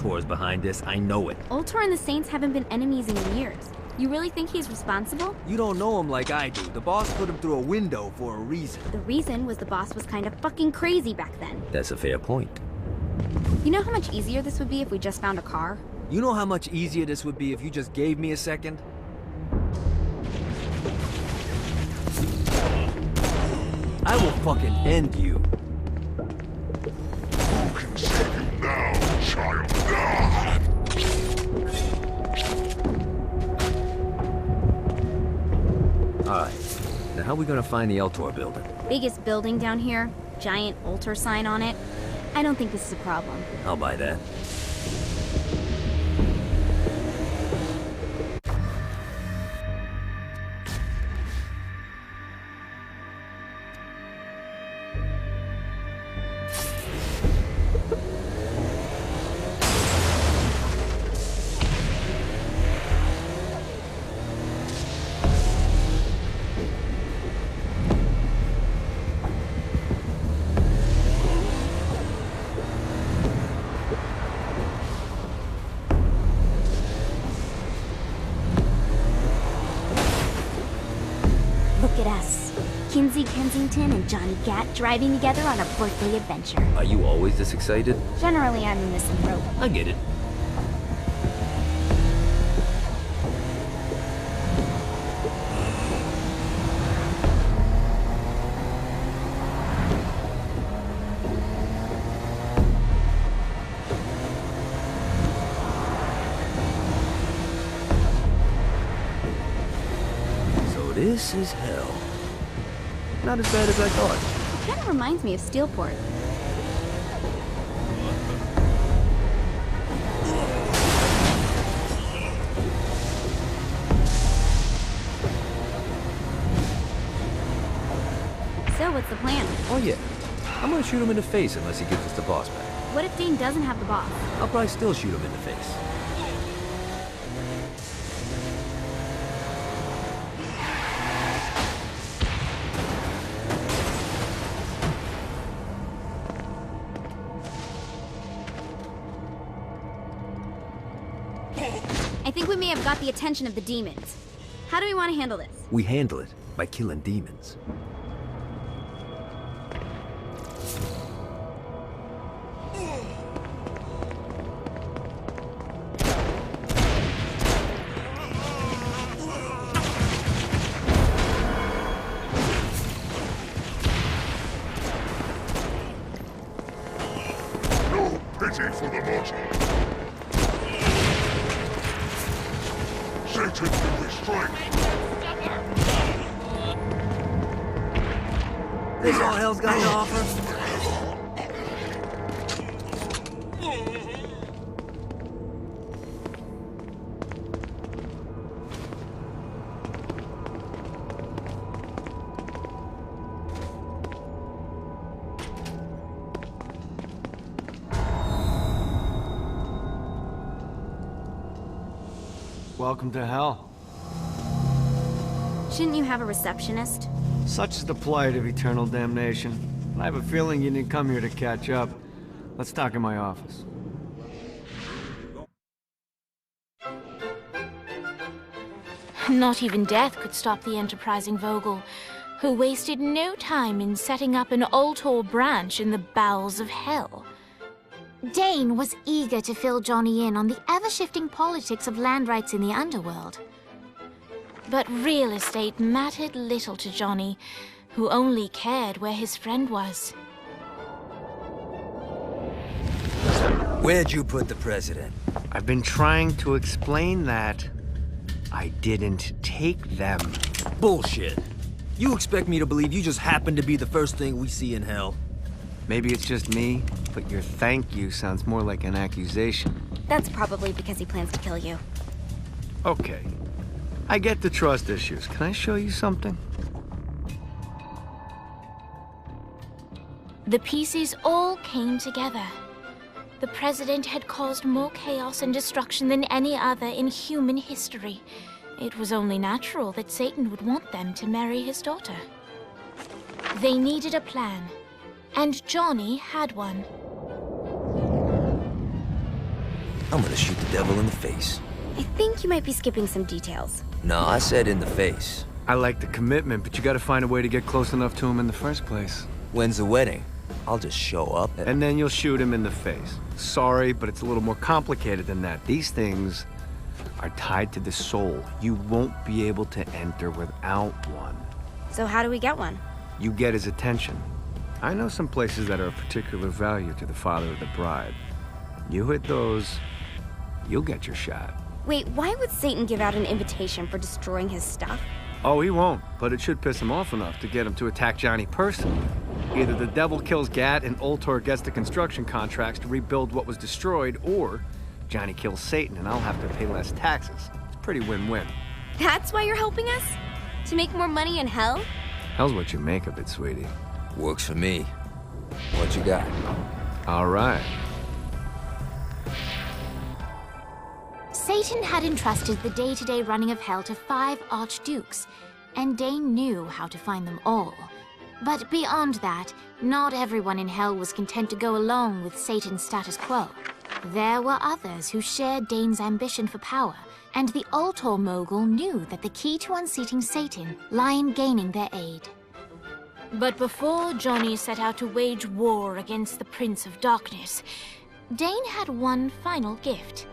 Ultor's behind this, I know it. Ultor and the Saints haven't been enemies in years. You really think he's responsible? You don't know him like I do. The boss put him through a window for a reason. The reason was the boss was kind of fucking crazy back then. That's a fair point. You know how much easier this would be if we just found a car? You know how much easier this would be if you just gave me a second? I will fucking end you. Who can save you now, child? Alright, now how are we gonna find the Ultor building? Biggest building down here, giant Ultor sign on it. I don't think this is a problem. I'll buy that. Look at us. Kinsey Kensington and Johnny Gat driving together on a birthday adventure. Are you always this excited? Generally, I'm the misanthrope. I get it. This is hell. Not as bad as I thought. It kind of reminds me of Steelport. So, what's the plan? Oh yeah. I'm gonna shoot him in the face unless he gives us the boss back. What if Dane doesn't have the boss? I'll probably still shoot him in the face. I think we may have got the attention of the demons. How do we want to handle this? We handle it by killing demons. No pity for the mortal. Satan will restrain. This all hell's got to offer? Welcome to hell. Shouldn't you have a receptionist? Such is the plight of eternal damnation. I have a feeling you didn't come here to catch up. Let's talk in my office. Not even death could stop the enterprising Vogel, who wasted no time in setting up an Ultor branch in the bowels of hell. Dane was eager to fill Johnny in on the ever-shifting politics of land rights in the underworld. But real estate mattered little to Johnny, who only cared where his friend was. Where'd you put the president? I've been trying to explain that. I didn't take them. Bullshit. You expect me to believe you just happened to be the first thing we see in hell? Maybe it's just me, but your thank you sounds more like an accusation. That's probably because he plans to kill you. Okay. I get the trust issues. Can I show you something? The pieces all came together. The president had caused more chaos and destruction than any other in human history. It was only natural that Satan would want them to marry his daughter. They needed a plan, and Johnny had one. I'm gonna shoot the devil in the face. I think you might be skipping some details. No, I said in the face. I like the commitment, but you gotta find a way to get close enough to him in the first place. When's the wedding? I'll just show up And then you'll shoot him in the face. Sorry, but it's a little more complicated than that. These things are tied to the soul. You won't be able to enter without one. So how do we get one? You get his attention. I know some places that are of particular value to the father of the bride. You hit those, you'll get your shot. Wait, why would Satan give out an invitation for destroying his stuff? Oh, he won't, but it should piss him off enough to get him to attack Johnny personally. Either the devil kills Gat and Ultor gets the construction contracts to rebuild what was destroyed, or Johnny kills Satan and I'll have to pay less taxes. It's pretty win-win. That's why you're helping us? To make more money in hell? Hell's what you make of it, sweetie. Works for me. What you got? All right. Satan had entrusted the day-to-day running of hell to 5 archdukes, and Dane knew how to find them all. But beyond that, not everyone in hell was content to go along with Satan's status quo. There were others who shared Dane's ambition for power, and the Ultor mogul knew that the key to unseating Satan lay in gaining their aid. But before Johnny set out to wage war against the Prince of Darkness, Dane had one final gift,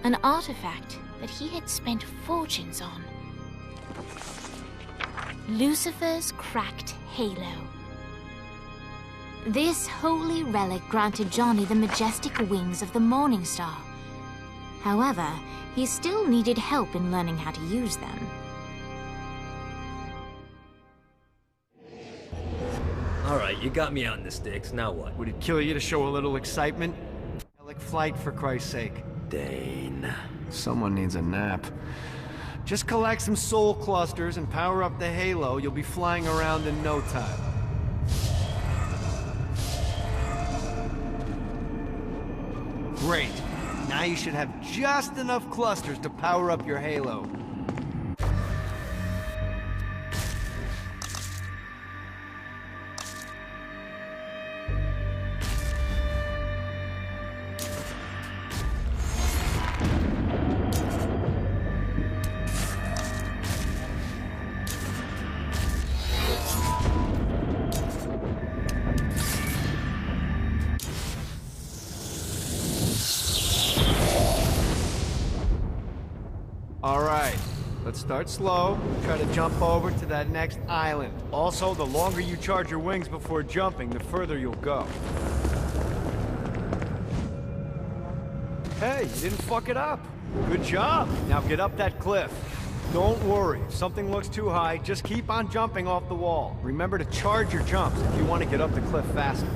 an artifact that he had spent fortunes on. Lucifer's cracked halo. This holy relic granted Johnny the majestic wings of the Morning Star. However, he still needed help in learning how to use them. Alright, you got me out in the sticks, now what? Would it kill you to show a little excitement? Like flight, for Christ's sake. Dane. Someone needs a nap. Just collect some soul clusters and power up the halo. You'll be flying around in no time. Great. Now you should have just enough clusters to power up your halo. Alright, let's start slow. Try to jump over to that next island. Also, the longer you charge your wings before jumping, the further you'll go. Hey, you didn't fuck it up. Good job. Now get up that cliff. Don't worry, if something looks too high, just keep on jumping off the wall. Remember to charge your jumps if you want to get up the cliff faster.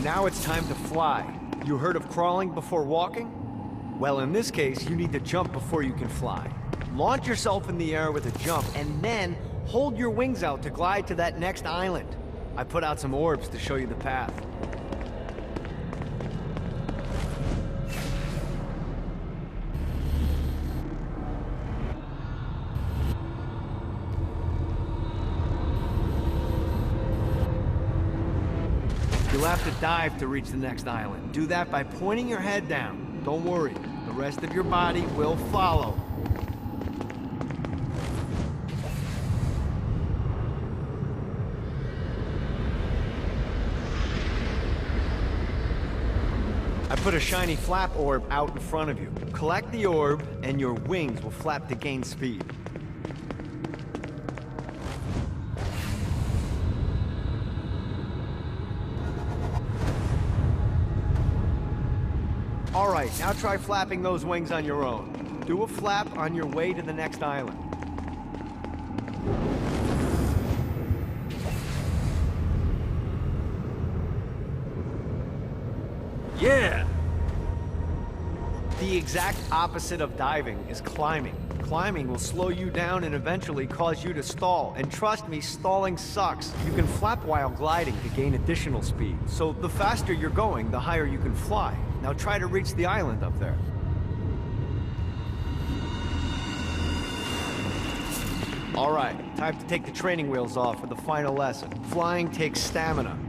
Now it's time to fly. You heard of crawling before walking? Well, in this case, you need to jump before you can fly. Launch yourself in the air with a jump, and then hold your wings out to glide to that next island. I put out some orbs to show you the path. You'll have to dive to reach the next island. Do that by pointing your head down. Don't worry, the rest of your body will follow. I put a shiny flap orb out in front of you. Collect the orb, and your wings will flap to gain speed. Alright, now try flapping those wings on your own. Do a flap on your way to the next island. Yeah! The exact opposite of diving is climbing. Climbing will slow you down and eventually cause you to stall. And trust me, stalling sucks. You can flap while gliding to gain additional speed. So the faster you're going, the higher you can fly. Now try to reach the island up there. All right, time to take the training wheels off for the final lesson. Flying takes stamina.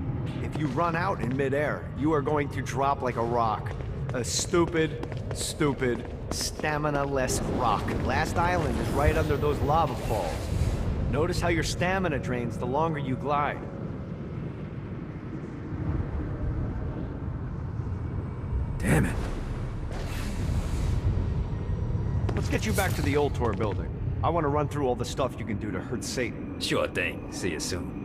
If if you run out in midair, you are going to drop like a rock. A stupid, stamina-less rock. Last island is right under those lava falls. Notice how your stamina drains the longer you glide. Damn it. Let's get you back to the old tour building. I want to run through all the stuff you can do to hurt Satan. Sure thing. See you soon.